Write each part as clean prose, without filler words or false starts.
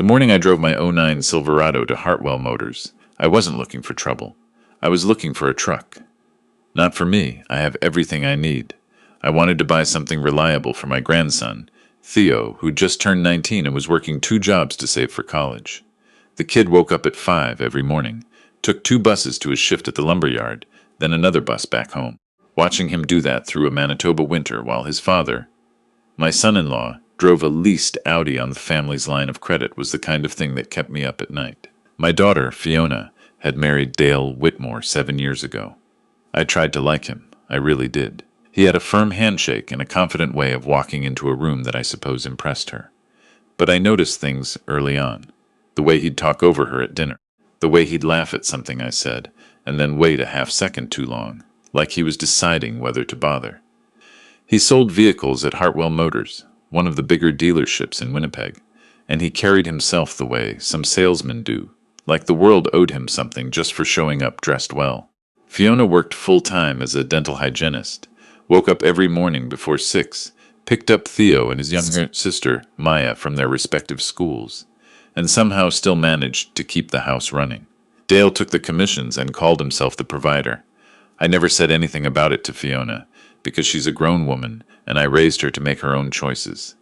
morning I drove my '09 Silverado to Hartwell Motors. I wasn't looking for trouble. I was looking for a truck. Not for me. I have everything I need. I wanted to buy something reliable for my grandson, Theo, who just turned 19 and was working 2 jobs to save for college. The kid woke up at 5 every morning, took 2 buses to his shift at the lumberyard, then another bus back home. Watching him do that through a Manitoba winter while his father, my son-in-law, drove a leased Audi on the family's line of credit was the kind of thing that kept me up at night. My daughter, Fiona, had married Dale Whitmore 7 years ago. I tried to like him. I really did. He had a firm handshake and a confident way of walking into a room that I suppose impressed her. But I noticed things early on. The way he'd talk over her at dinner. The way he'd laugh at something I said, and then wait a half-second too long, like he was deciding whether to bother. He sold vehicles at Hartwell Motors, one of the bigger dealerships in Winnipeg, and he carried himself the way some salesmen do, like the world owed him something just for showing up dressed well. Fiona worked full-time as a dental hygienist, woke up every morning before 6, picked up Theo and his younger sister, Maya, from their respective schools, and somehow still managed to keep the house running. Dale took the commissions and called himself the provider. I never said anything about it to Fiona, because she's a grown woman, and I raised her to make her own choices.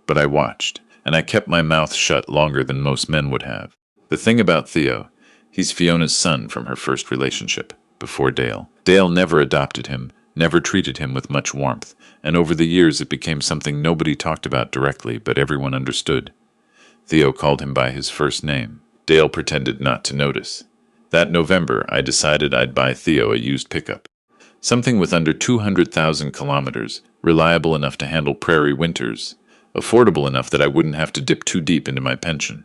But I watched, and I kept my mouth shut longer than most men would have. The thing about Theo, he's Fiona's son from her first relationship, before Dale. Dale never adopted him, never treated him with much warmth, and over the years it became something nobody talked about directly, but everyone understood. Theo called him by his first name. Dale pretended not to notice. That November, I decided I'd buy Theo a used pickup. Something with under 200,000 kilometers, reliable enough to handle prairie winters, affordable enough that I wouldn't have to dip too deep into my pension.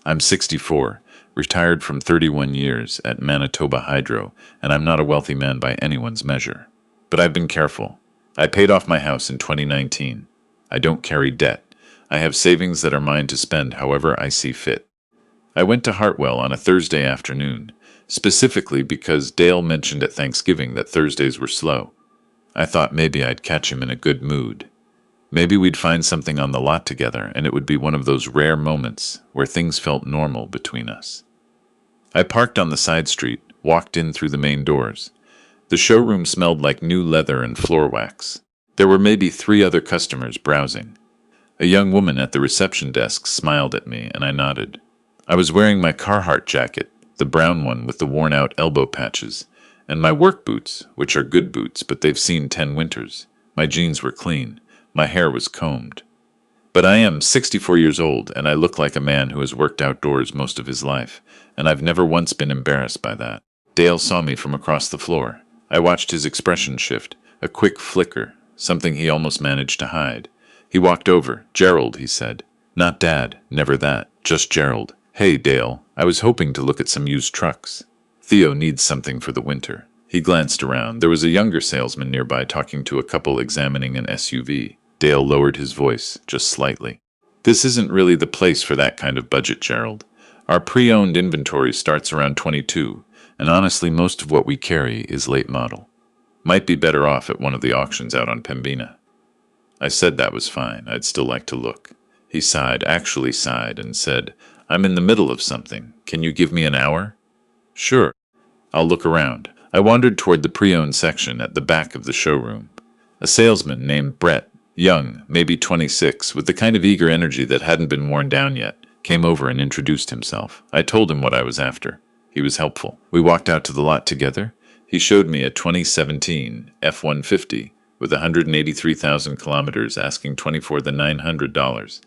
I'm 64, retired from 31 years at Manitoba Hydro, and I'm not a wealthy man by anyone's measure. But I've been careful. I paid off my house in 2019. I don't carry debt. I have savings that are mine to spend however I see fit. I went to Hartwell on a Thursday afternoon, specifically because Dale mentioned at Thanksgiving that Thursdays were slow. I thought maybe I'd catch him in a good mood. Maybe we'd find something on the lot together, and it would be one of those rare moments where things felt normal between us. I parked on the side street, walked in through the main doors. The showroom smelled like new leather and floor wax. There were maybe 3 other customers browsing. A young woman at the reception desk smiled at me, and I nodded. I was wearing my Carhartt jacket, the brown one with the worn-out elbow patches, and my work boots, which are good boots, but they've seen 10 winters. My jeans were clean. My hair was combed. But I am 64 years old, and I look like a man who has worked outdoors most of his life, and I've never once been embarrassed by that. Dale saw me from across the floor. I watched his expression shift, a quick flicker, something he almost managed to hide. He walked over. "Gerald," he said. "Not Dad, never that, just Gerald." "Hey, Dale, I was hoping to look at some used trucks. Theo needs something for the winter." He glanced around. There was a younger salesman nearby talking to a couple examining an SUV. Dale lowered his voice, just slightly. "This isn't really the place for that kind of budget, Gerald. Our pre-owned inventory starts around 22, and honestly most of what we carry is late model. Might be better off at one of the auctions out on Pembina." I said that was fine. I'd still like to look. He sighed, actually sighed, and said, "I'm in the middle of something. Can you give me an hour?" "Sure. I'll look around." I wandered toward the pre-owned section at the back of the showroom. A salesman named Brett, young, maybe 26, with the kind of eager energy that hadn't been worn down yet, came over and introduced himself. I told him what I was after. He was helpful. We walked out to the lot together. He showed me a 2017 F-150 with 183,000 kilometers, asking $24,900,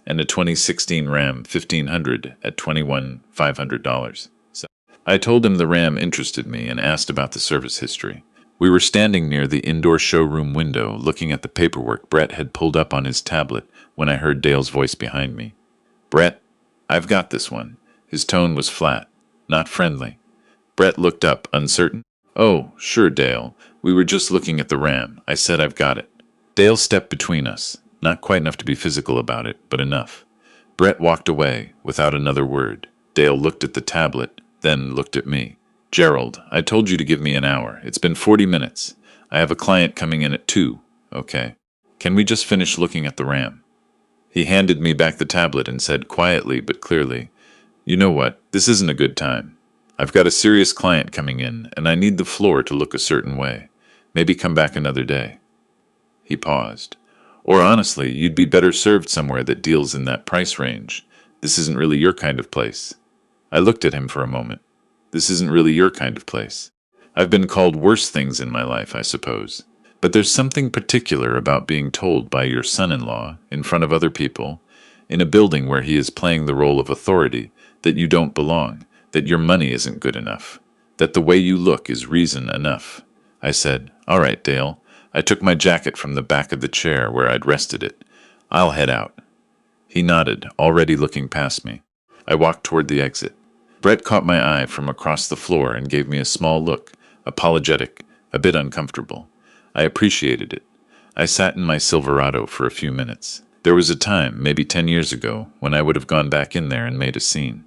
and a 2016 Ram 1500 at $21,500. So I told him the Ram interested me and asked about the service history. We were standing near the indoor showroom window looking at the paperwork Brett had pulled up on his tablet when I heard Dale's voice behind me. "Brett, I've got this one." His tone was flat, not friendly. Brett looked up, uncertain. "Oh, sure, Dale. We were just looking at the Ram. I said I've got it." Dale stepped between us, not quite enough to be physical about it, but enough. Brett walked away, without another word. Dale looked at the tablet, then looked at me. "Gerald, I told you to give me an hour. It's been 40 minutes. I have a client coming in at 2. Okay. Can we just finish looking at the Ram?" He handed me back the tablet and said quietly but clearly, "You know what? This isn't a good time. I've got a serious client coming in, and I need the floor to look a certain way. Maybe come back another day." He paused. "Or honestly, you'd be better served somewhere that deals in that price range. This isn't really your kind of place." I looked at him for a moment. "This isn't really your kind of place. I've been called worse things in my life, I suppose. But there's something particular about being told by your son-in-law, in front of other people, in a building where he is playing the role of authority, that you don't belong, that your money isn't good enough, that the way you look is reason enough." I said, "All right, Dale." I took my jacket from the back of the chair where I'd rested it. "I'll head out." He nodded, already looking past me. I walked toward the exit. Brett caught my eye from across the floor and gave me a small look, apologetic, a bit uncomfortable. I appreciated it. I sat in my Silverado for a few minutes. There was a time, maybe 10 years ago, when I would have gone back in there and made a scene.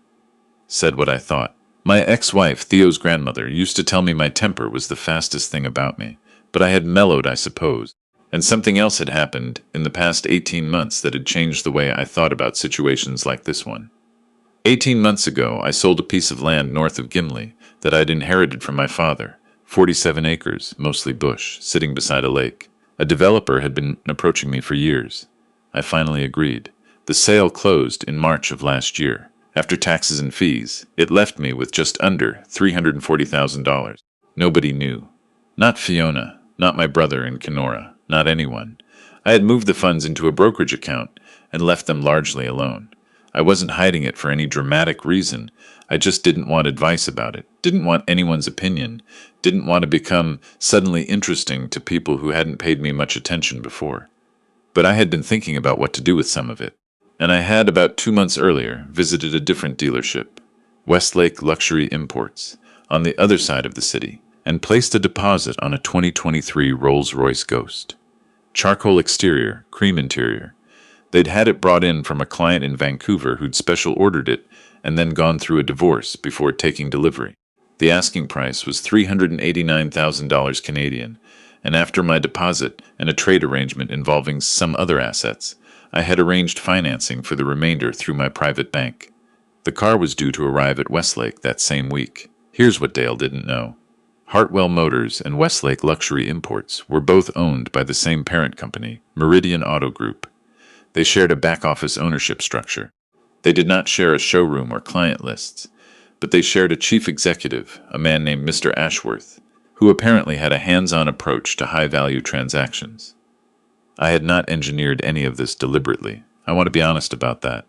Said what I thought. My ex-wife, Theo's grandmother, used to tell me my temper was the fastest thing about me, but I had mellowed, I suppose, and something else had happened in the past 18 months that had changed the way I thought about situations like this one. 18 months ago, I sold a piece of land north of Gimli that I'd inherited from my father, 47 acres, mostly bush, sitting beside a lake. A developer had been approaching me for years. I finally agreed. The sale closed in March of last year. After taxes and fees, it left me with just under $340,000. Nobody knew. Not Fiona, not my brother and Kenora, not anyone. I had moved the funds into a brokerage account and left them largely alone. I wasn't hiding it for any dramatic reason. I just didn't want advice about it, didn't want anyone's opinion, didn't want to become suddenly interesting to people who hadn't paid me much attention before. But I had been thinking about what to do with some of it. And I had, about 2 months earlier, visited a different dealership, Westlake Luxury Imports, on the other side of the city, and placed a deposit on a 2023 Rolls-Royce Ghost. Charcoal exterior, cream interior. They'd had it brought in from a client in Vancouver who'd special ordered it and then gone through a divorce before taking delivery. The asking price was $389,000 Canadian, and after my deposit and a trade arrangement involving some other assets, I had arranged financing for the remainder through my private bank. The car was due to arrive at Westlake that same week. Here's what Dale didn't know. Hartwell Motors and Westlake Luxury Imports were both owned by the same parent company, Meridian Auto Group. They shared a back-office ownership structure. They did not share a showroom or client lists, but they shared a chief executive, a man named Mr. Ashworth, who apparently had a hands-on approach to high-value transactions. I had not engineered any of this deliberately. I want to be honest about that.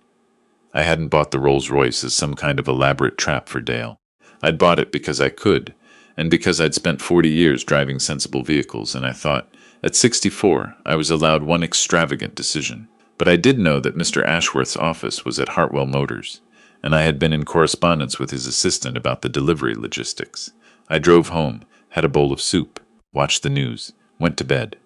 I hadn't bought the Rolls-Royce as some kind of elaborate trap for Dale. I'd bought it because I could, and because I'd spent 40 years driving sensible vehicles, and I thought, at 64, I was allowed one extravagant decision. But I did know that Mr. Ashworth's office was at Hartwell Motors, and I had been in correspondence with his assistant about the delivery logistics. I drove home, had a bowl of soup, watched the news, went to bed.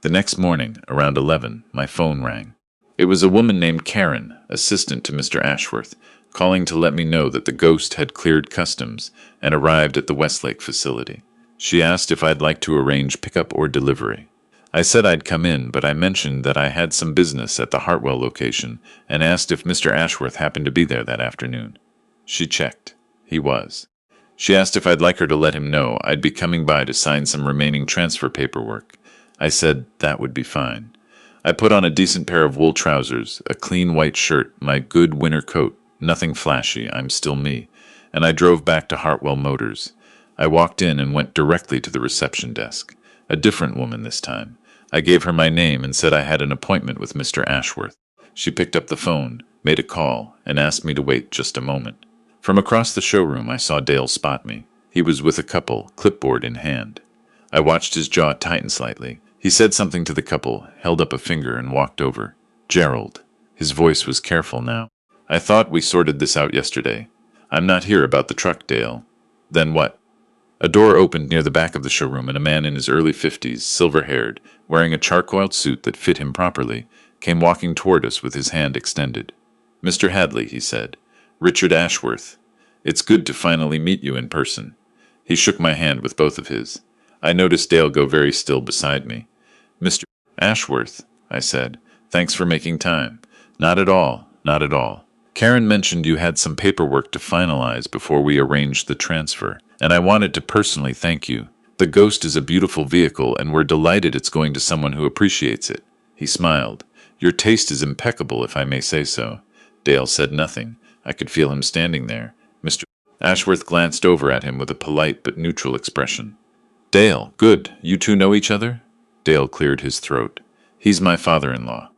The next morning, around 11, my phone rang. It was a woman named Karen, assistant to Mr. Ashworth, calling to let me know that the Ghost had cleared customs and arrived at the Westlake facility. She asked if I'd like to arrange pickup or delivery. I said I'd come in, but I mentioned that I had some business at the Hartwell location and asked if Mr. Ashworth happened to be there that afternoon. She checked. He was. She asked if I'd like her to let him know I'd be coming by to sign some remaining transfer paperwork. I said that would be fine. I put on a decent pair of wool trousers, a clean white shirt, my good winter coat, nothing flashy, I'm still me, and I drove back to Hartwell Motors. I walked in and went directly to the reception desk. A different woman this time. I gave her my name and said I had an appointment with Mr. Ashworth. She picked up the phone, made a call, and asked me to wait just a moment. From across the showroom I saw Dale spot me. He was with a couple, clipboard in hand. I watched his jaw tighten slightly. He said something to the couple, held up a finger, and walked over. "Gerald." His voice was careful now. "I thought we sorted this out yesterday. I'm not here about the truck, Dale." "Then what?" A door opened near the back of the showroom, and a man in his early 50s, silver-haired, wearing a charcoal suit that fit him properly, came walking toward us with his hand extended. "Mr. Hadley," he said. "Richard Ashworth. It's good to finally meet you in person." He shook my hand with both of his. I noticed Dale go very still beside me. "Mr. Ashworth," I said, "thanks for making time. Not at all, not at all. Karen mentioned you had some paperwork to finalize before we arranged the transfer, and I wanted to personally thank you. The Ghost is a beautiful vehicle, and we're delighted it's going to someone who appreciates it. He smiled. Your taste is impeccable, if I may say so. Dale said nothing. I could feel him standing there. Mr. Ashworth glanced over at him with a polite but neutral expression. Dale, good. You two know each other? Dale cleared his throat. He's my father-in-law.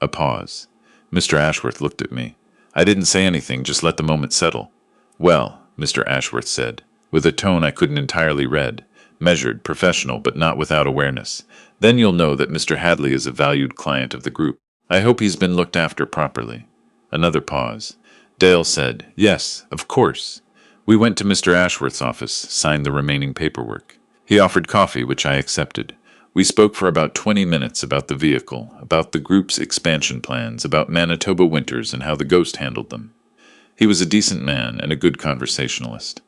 A pause. Mr. Ashworth looked at me. I didn't say anything, just let the moment settle. Well, Mr. Ashworth said, with a tone I couldn't entirely read, measured, professional, but not without awareness. Then you'll know that Mr. Hadley is a valued client of the group. I hope he's been looked after properly. Another pause. Dale said, Yes, of course. We went to Mr. Ashworth's office, signed the remaining paperwork. He offered coffee, which I accepted. We spoke for about 20 minutes about the vehicle, about the group's expansion plans, about Manitoba winters and how the Ghost handled them. He was a decent man and a good conversationalist.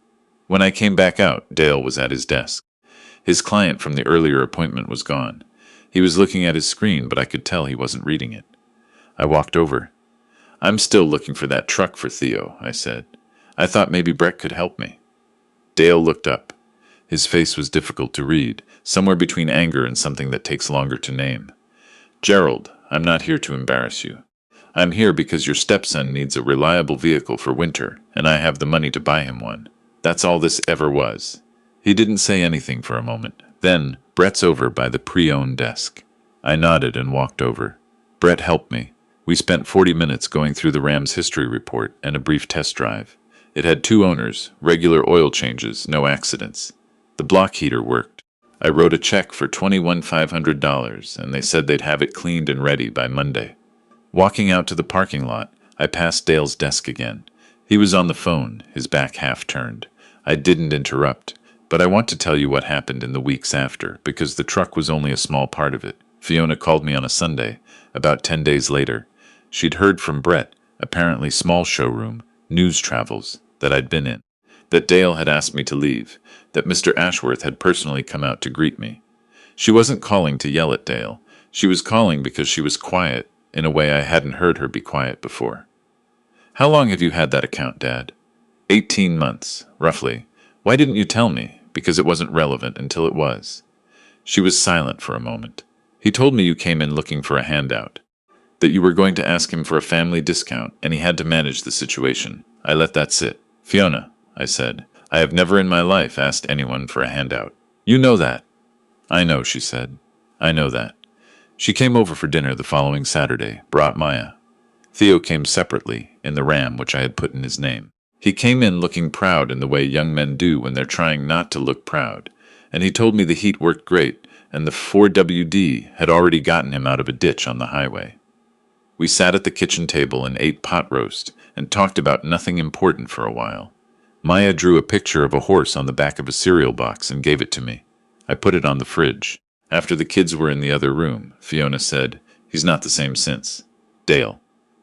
When I came back out, Dale was at his desk. His client from the earlier appointment was gone. He was looking at his screen, but I could tell he wasn't reading it. I walked over. I'm still looking for that truck for Theo, I said. I thought maybe Brett could help me. Dale looked up. His face was difficult to read, somewhere between anger and something that takes longer to name. Gerald, I'm not here to embarrass you. I'm here because your stepson needs a reliable vehicle for winter, and I have the money to buy him one. That's all this ever was. He didn't say anything for a moment. Then, Brett's over by the pre-owned desk. I nodded and walked over. Brett helped me. We spent 40 minutes going through the Ram's history report and a brief test drive. It had 2 owners, regular oil changes, no accidents. The block heater worked. I wrote a check for $21,500, and they said they'd have it cleaned and ready by Monday. Walking out to the parking lot, I passed Dale's desk again. He was on the phone, his back half turned. I didn't interrupt, but I want to tell you what happened in the weeks after, because the truck was only a small part of it. Fiona called me on a Sunday, about 10 days later. She'd heard from Brett, apparently small showroom, news travels, that I'd been in, that Dale had asked me to leave, that Mr. Ashworth had personally come out to greet me. She wasn't calling to yell at Dale. She was calling because she was quiet, in a way I hadn't heard her be quiet before. How long have you had that account, Dad? 18 months, roughly. Why didn't you tell me? Because it wasn't relevant until it was. She was silent for a moment. He told me you came in looking for a handout, that you were going to ask him for a family discount, and he had to manage the situation. I let that sit. Fiona, I said, I have never in my life asked anyone for a handout. You know that. I know, she said. I know that. She came over for dinner the following Saturday, brought Maya. Theo came separately, in the Ram which I had put in his name. He came in looking proud in the way young men do when they're trying not to look proud, and he told me the heat worked great, and the 4WD had already gotten him out of a ditch on the highway. We sat at the kitchen table and ate pot roast, and talked about nothing important for a while. Maya drew a picture of a horse on the back of a cereal box and gave it to me. I put it on the fridge. After the kids were in the other room, Fiona said, He's not the same since. Dale.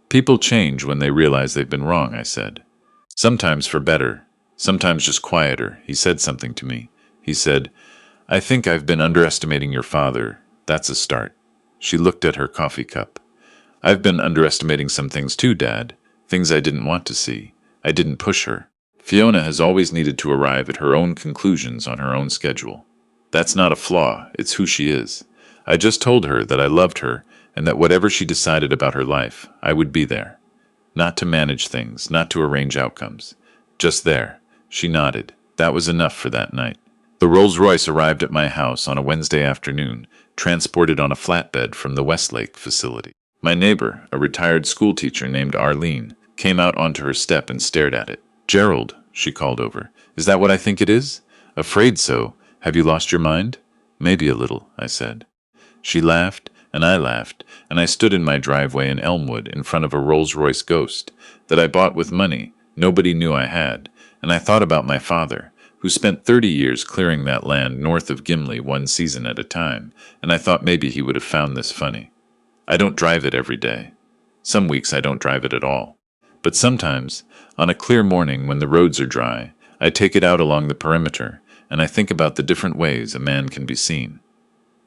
People change when they realize they've been wrong, I said. Sometimes for better, sometimes just quieter. He said something to me. He said, I think I've been underestimating your father. That's a start. She looked at her coffee cup. I've been underestimating some things too, Dad. Things I didn't want to see. I didn't push her. Fiona has always needed to arrive at her own conclusions on her own schedule. That's not a flaw, it's who she is. I just told her that I loved her and that whatever she decided about her life, I would be there. Not to manage things, not to arrange outcomes. Just there. She nodded. That was enough for that night. The Rolls-Royce arrived at my house on a Wednesday afternoon, transported on a flatbed from the Westlake facility. My neighbor, a retired schoolteacher named Arlene, came out onto her step and stared at it. Gerald, she called over. Is that what I think it is? Afraid so. Have you lost your mind? Maybe a little, I said. She laughed, and I stood in my driveway in Elmwood in front of a Rolls-Royce Ghost that I bought with money nobody knew I had, and I thought about my father, who spent 30 years clearing that land north of Gimli one season at a time, and I thought maybe he would have found this funny. I don't drive it every day. Some weeks I don't drive it at all. But sometimes, on a clear morning when the roads are dry, I take it out along the perimeter, and I think about the different ways a man can be seen.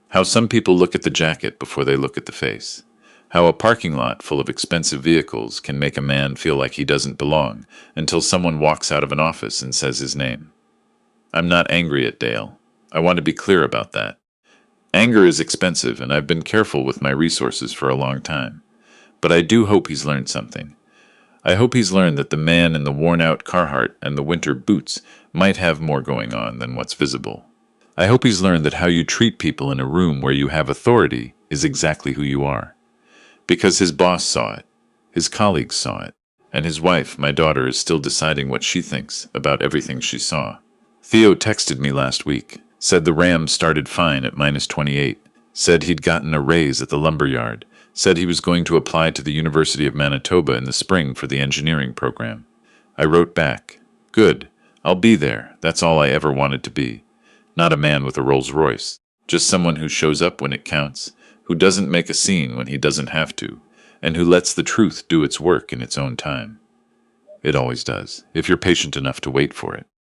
How some people look at the jacket before they look at the face. How a parking lot full of expensive vehicles can make a man feel like he doesn't belong until someone walks out of an office and says his name. I'm not angry at Dale. I want to be clear about that. Anger is expensive, and I've been careful with my resources for a long time. But I do hope he's learned something. I hope he's learned that the man in the worn-out Carhartt and the winter boots might have more going on than what's visible. I hope he's learned that how you treat people in a room where you have authority is exactly who you are. Because his boss saw it, his colleagues saw it, and his wife, my daughter, is still deciding what she thinks about everything she saw. Theo texted me last week, said the Rams started fine at -28, said he'd gotten a raise at the lumber yard, said he was going to apply to the University of Manitoba in the spring for the engineering program. I wrote back, "Good, I'll be there, that's all I ever wanted to be. Not a man with a Rolls Royce, just someone who shows up when it counts, who doesn't make a scene when he doesn't have to, and who lets the truth do its work in its own time. It always does, if you're patient enough to wait for it."